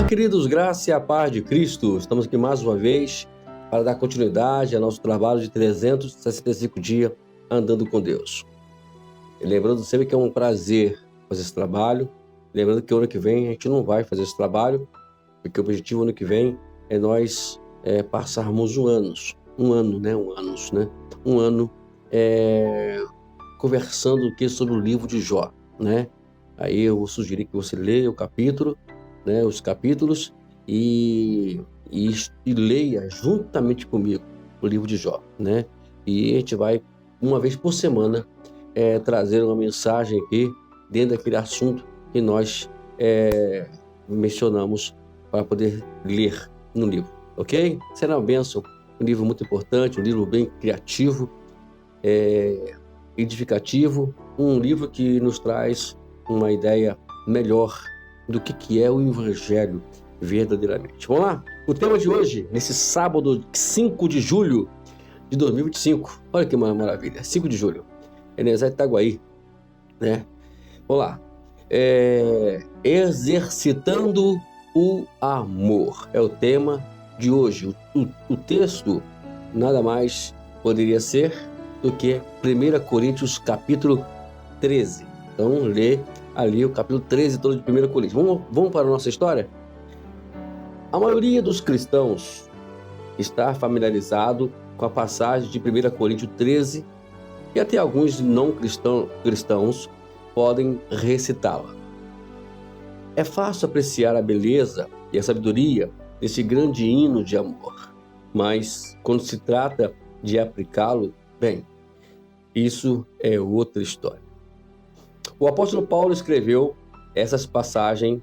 Olá, queridos, graça e a paz de Cristo. Estamos aqui mais uma vez para dar continuidade ao nosso trabalho de 365 dias andando com Deus. E lembrando sempre que é um prazer fazer esse trabalho. Lembrando que o ano que vem a gente não vai fazer esse trabalho, porque o objetivo ano que vem é nós passarmos um ano conversando aqui sobre o livro de Jó, né? Aí eu vou sugerir que você leia o capítulo, né, os capítulos e leia juntamente comigo o livro de Jó, né? E a gente vai, uma vez por semana, trazer uma mensagem aqui dentro daquele assunto que nós mencionamos para poder ler no livro, ok? Será uma bênção, um livro muito importante, um livro bem criativo, edificativo, um livro que nos traz uma ideia melhor do que é o Evangelho verdadeiramente. Vamos lá? O tema de hoje, nesse sábado 5 de julho de 2025, olha que maravilha, 5 de julho, Enéas Itaguaí, né? Vamos lá. Exercitando o amor é o tema de hoje. O texto nada mais poderia ser do que 1 Coríntios capítulo 13. Então, lê ali o capítulo 13 todo de 1 Coríntios. Vamos para a nossa história? A maioria dos cristãos está familiarizado com a passagem de 1 Coríntios 13 e até alguns não cristãos podem recitá-la. É fácil apreciar a beleza e a sabedoria desse grande hino de amor, mas quando se trata de aplicá-lo, bem, isso é outra história. O apóstolo Paulo escreveu essa passagem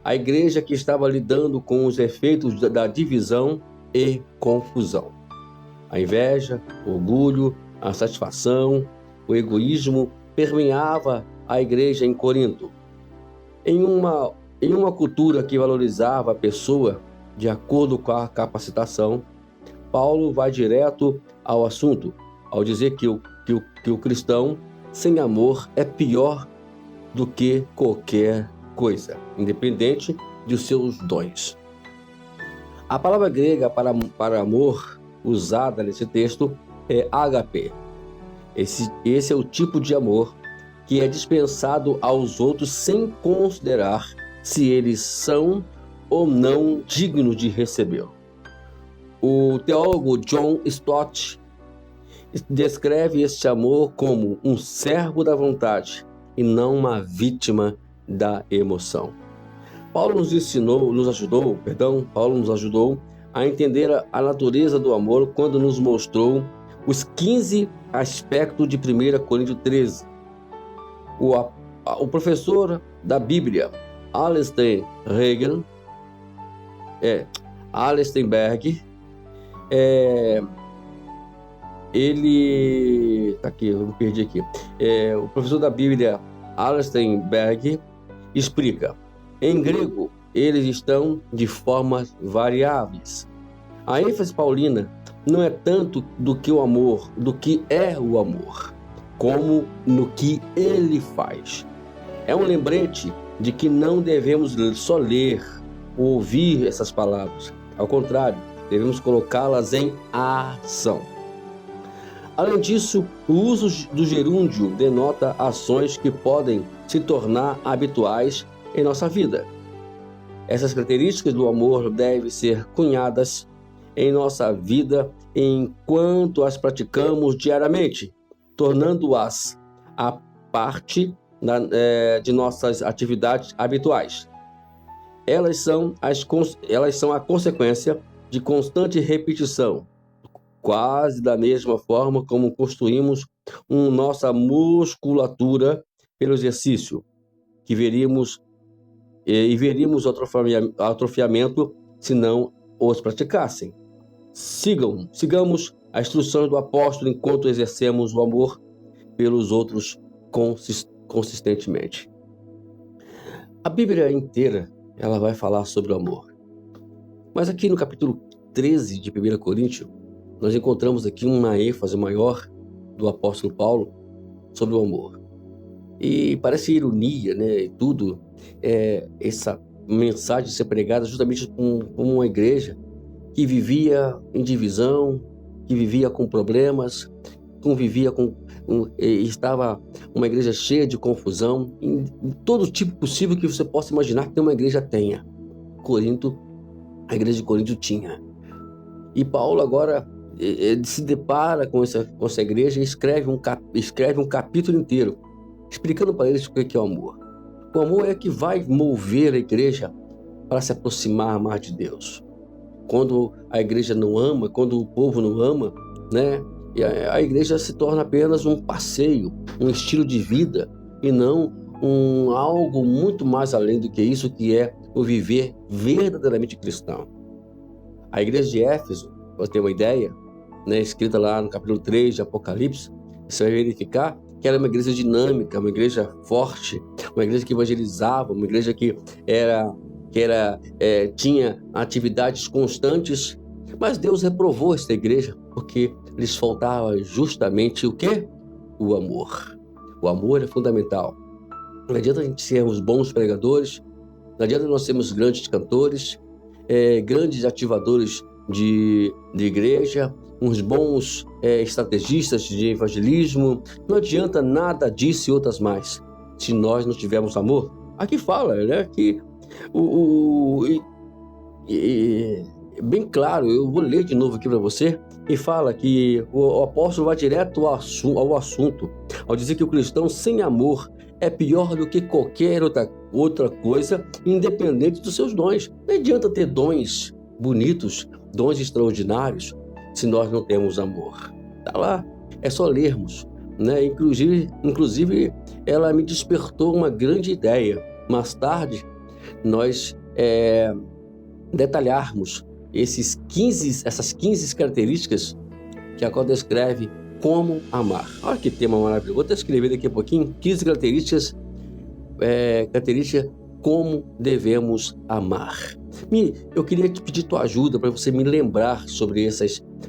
à igreja que estava lidando com os efeitos da divisão e confusão. A inveja, o orgulho, a satisfação, o egoísmo permeava a igreja em Corinto. Em uma cultura que valorizava a pessoa de acordo com a capacitação, Paulo vai direto ao assunto, ao dizer que o cristão sem amor é pior do que qualquer coisa, independente de seus dons. A palavra grega para amor usada nesse texto é ágape. Esse é o tipo de amor que é dispensado aos outros sem considerar se eles são ou não dignos de recebê-lo. O teólogo John Stott descreve este amor como um servo da vontade e não uma vítima da emoção. Paulo nos ajudou a entender a natureza do amor quando nos mostrou os 15 aspectos de 1 Coríntios 13. O professor da Bíblia, Allenberg, ele... Tá aqui, eu me perdi aqui. O professor da Bíblia, Allenberg, explica. Em grego, eles estão de formas variáveis. A ênfase paulina não é tanto do que é o amor, como no que ele faz. É um lembrete de que não devemos só ler ou ouvir essas palavras. Ao contrário, devemos colocá-las em ação. Além disso, o uso do gerúndio denota ações que podem se tornar habituais em nossa vida. Essas características do amor devem ser cunhadas em nossa vida enquanto as praticamos diariamente, tornando-as a parte de nossas atividades habituais. Elas são a consequência de constante repetição, quase da mesma forma como construímos nossa musculatura pelo exercício, que veríamos atrofiamento se não os praticassem. Sigamos a instrução do apóstolo enquanto exercemos o amor pelos outros consistentemente. A Bíblia inteira ela vai falar sobre o amor. Mas aqui no capítulo 13 de 1 Coríntios, nós encontramos aqui uma ênfase maior do apóstolo Paulo sobre o amor. E parece ironia, né? E tudo, mensagem ser pregada justamente por uma igreja que vivia em divisão, que vivia com problemas, convivia estava uma igreja cheia de confusão, em todo tipo possível que você possa imaginar que uma igreja tenha. A igreja de Corinto tinha. E Paulo agora se depara com essa igreja e escreve um capítulo inteiro, explicando para eles o que é o amor. O amor é que vai mover a igreja para se aproximar mais de Deus. Quando a igreja não ama, quando o povo não ama, né, a igreja se torna apenas um passeio, um estilo de vida, e não algo muito mais além do que isso, que é o viver verdadeiramente cristão. A igreja de Éfeso, para ter uma ideia, né, escrita lá no capítulo 3 de Apocalipse, você vai verificar que era uma igreja dinâmica, uma igreja forte, uma igreja que evangelizava, uma igreja que tinha atividades constantes. Mas Deus reprovou essa igreja porque lhes faltava justamente o quê? O amor. O amor é fundamental. Não adianta a gente sermos bons pregadores, não adianta nós sermos grandes cantores, grandes ativadores de igreja, uns bons estrategistas de evangelismo. Não adianta nada disso e outras mais, se nós não tivermos amor. Aqui fala, né, que bem claro, eu vou ler de novo aqui para você, e fala que o apóstolo vai direto ao assunto, ao dizer que o cristão sem amor é pior do que qualquer outra coisa, independente dos seus dons. Não adianta ter dons bonitos, dons extraordinários, se nós não temos amor. Está lá, é só lermos, né? Inclusive, ela me despertou uma grande ideia. Mais tarde, nós detalharmos essas 15 características que a qual descreve como amar. Olha que tema maravilhoso. Vou até escrever daqui a pouquinho 15 características como devemos amar. Eu queria te pedir tua ajuda para você me lembrar sobre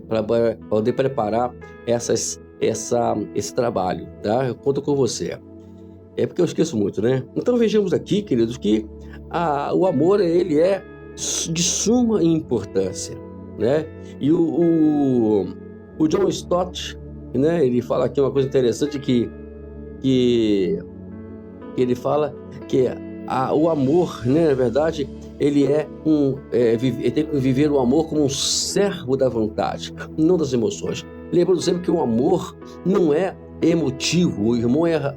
para poder preparar esse trabalho, tá? Eu conto com você. É porque eu esqueço muito, né? Então vejamos aqui, queridos, que o amor, ele é de suma importância, né? E o John Stott, né, ele fala aqui uma coisa interessante, que ele fala que o amor, né, na verdade, ele tem que viver o amor como um servo da vontade, não das emoções. Lembrando sempre que o amor não é emotivo,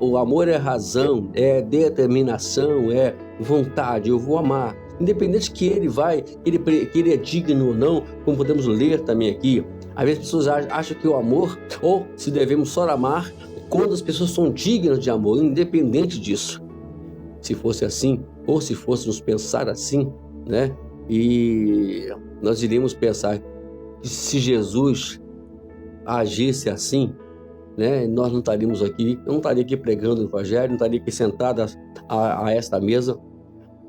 o amor é razão, é determinação, é vontade. Eu vou amar, independente que ele é digno ou não, como podemos ler também aqui. Às vezes as pessoas acham que o amor, ou se devemos só amar quando as pessoas são dignas de amor, independente disso. Se fosse assim, ou se fôssemos pensar assim, né? E nós iríamos pensar que se Jesus agisse assim, né, nós não estaríamos aqui, eu não estaria aqui pregando o evangelho, não estaria aqui sentado a esta mesa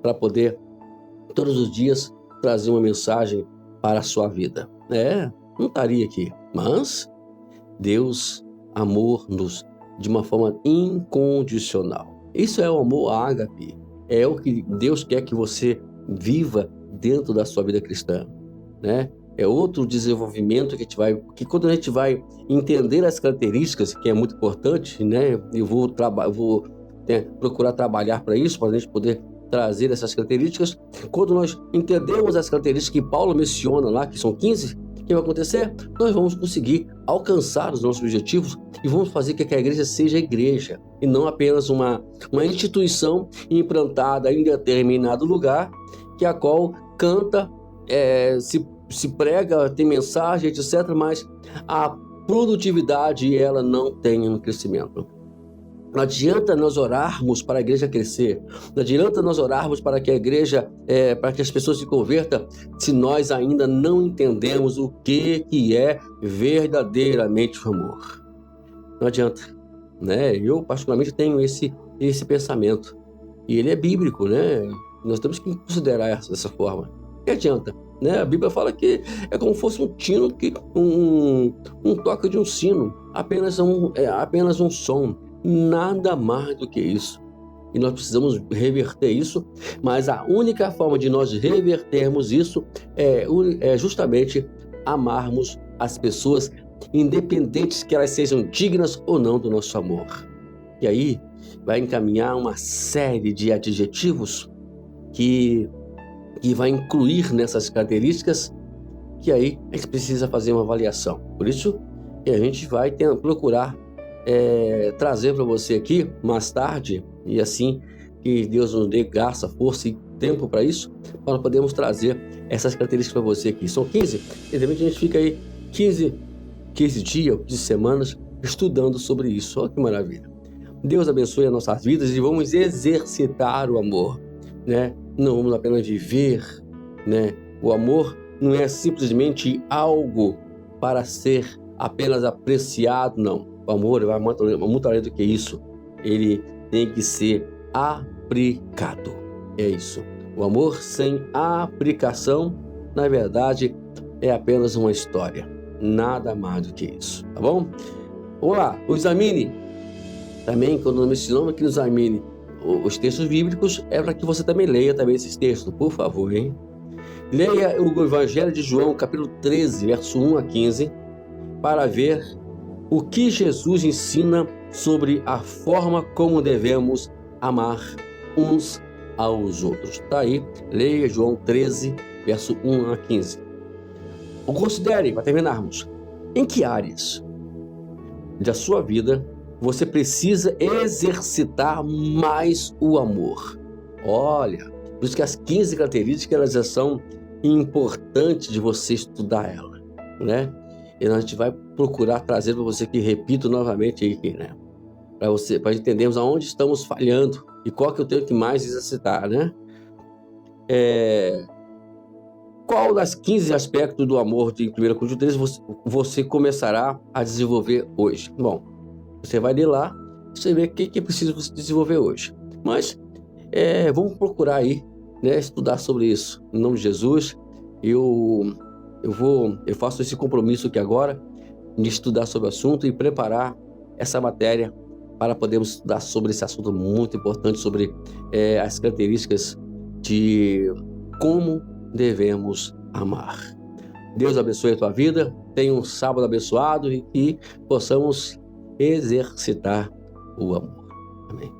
para poder todos os dias trazer uma mensagem para a sua vida. Não estaria aqui. Mas Deus amou-nos de uma forma incondicional. Isso é o amor ágape. É o que Deus quer que você viva dentro da sua vida cristã, né? É outro desenvolvimento que quando a gente vai entender as características, que é muito importante, né? Eu vou procurar trabalhar para isso, para a gente poder trazer essas características. Quando nós entendemos as características que Paulo menciona lá, que são 15, o que vai acontecer? Nós vamos conseguir alcançar os nossos objetivos e vamos fazer que a igreja seja igreja e não apenas uma instituição implantada em determinado lugar, que a qual canta, se prega, tem mensagem, etc., mas a produtividade ela não tem um crescimento. Não adianta nós orarmos para a igreja crescer, não adianta nós orarmos para que a igreja, para que as pessoas se convertam, se nós ainda não entendemos o que é verdadeiramente o amor. Não adianta, né? Eu particularmente tenho esse pensamento, e ele é bíblico, né? Nós temos que considerar dessa forma. O que adianta? Né? A Bíblia fala que é como se fosse um tino, um toque de um sino, apenas um som. Nada mais do que isso. e nós precisamos reverter isso, mas a única forma de nós revertermos isso é justamente amarmos as pessoas, independentes que elas sejam dignas ou não do nosso amor. E aí vai encaminhar uma série de adjetivos que vai incluir nessas características, que aí a gente precisa fazer uma avaliação. Por isso que a gente vai procurar trazer para você aqui mais tarde, e assim que Deus nos dê graça, força e tempo para isso, nós podemos trazer essas características para você aqui. São 15, e de repente a gente fica aí 15 dias, 15 semanas estudando sobre isso. Olha que maravilha. Deus abençoe as nossas vidas e vamos exercitar o amor, né? Não vamos apenas viver, né? O amor não é simplesmente algo para ser apenas apreciado, não. O amor vai muito além do que isso. Ele tem que ser aplicado. É isso. O amor sem aplicação, na verdade, é apenas uma história. Nada mais do que isso, tá bom? Vamos lá, examine. Também, quando me ensinamos que examine os textos bíblicos, é para que você também leia também esses textos, por favor, hein? Leia o Evangelho de João, capítulo 13, verso 1 a 15, para ver o que Jesus ensina sobre a forma como devemos amar uns aos outros. Tá aí, leia João 13, verso 1 a 15. Considere, para terminarmos, em que áreas da sua vida você precisa exercitar mais o amor. Olha, por isso que as 15 características elas já são importantes de você estudar ela, né? E a gente vai procurar trazer para você que repito novamente aqui, né? Para entendermos aonde estamos falhando e qual que eu tenho que mais exercitar, né? Qual das 15 aspectos do amor de 1 Coríntios 13 você começará a desenvolver hoje? Bom, você vai ler lá, você vê o que precisa você desenvolver hoje. Mas vamos procurar aí, né, estudar sobre isso. Em nome de Jesus, eu faço esse compromisso aqui agora de estudar sobre o assunto e preparar essa matéria para podermos estudar sobre esse assunto muito importante, sobre as características de como devemos amar. Deus abençoe a tua vida, tenha um sábado abençoado e que possamos exercitar o amor. Amém.